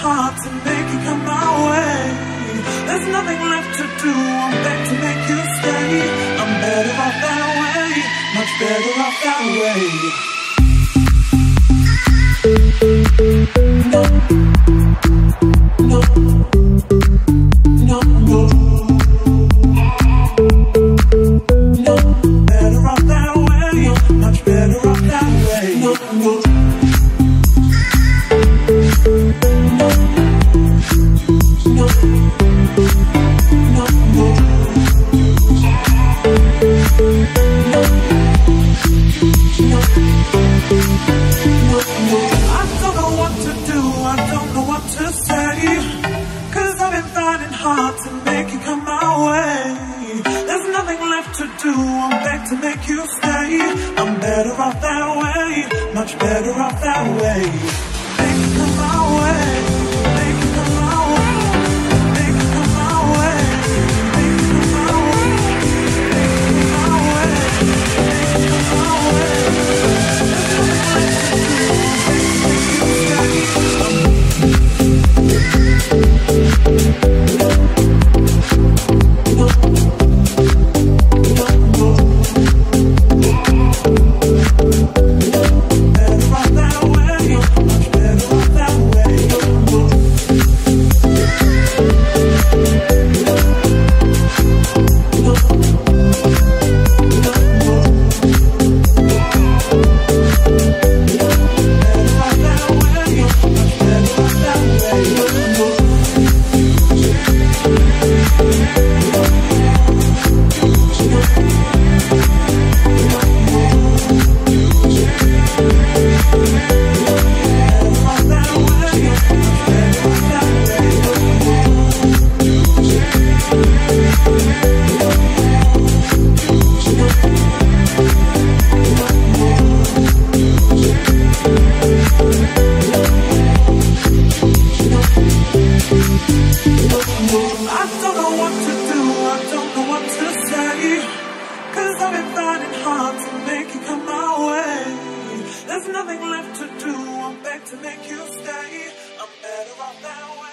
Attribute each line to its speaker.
Speaker 1: hard to make you come my way. There's nothing left to do, I'm back to make you stay. I'm better off that way, much better off that way. No, no, no, no, no, better off that way, much better off that way. No, no. Hard to make you come my way. There's nothing left to do, I'm back to make you stay. I'm better off that way, much better off that way. Make you come my way, make you come my way, make you come my way, make you come my way, make you come my way, make you come my way. There's nothing left to do, I'm back to make you stay. I'm better off that way.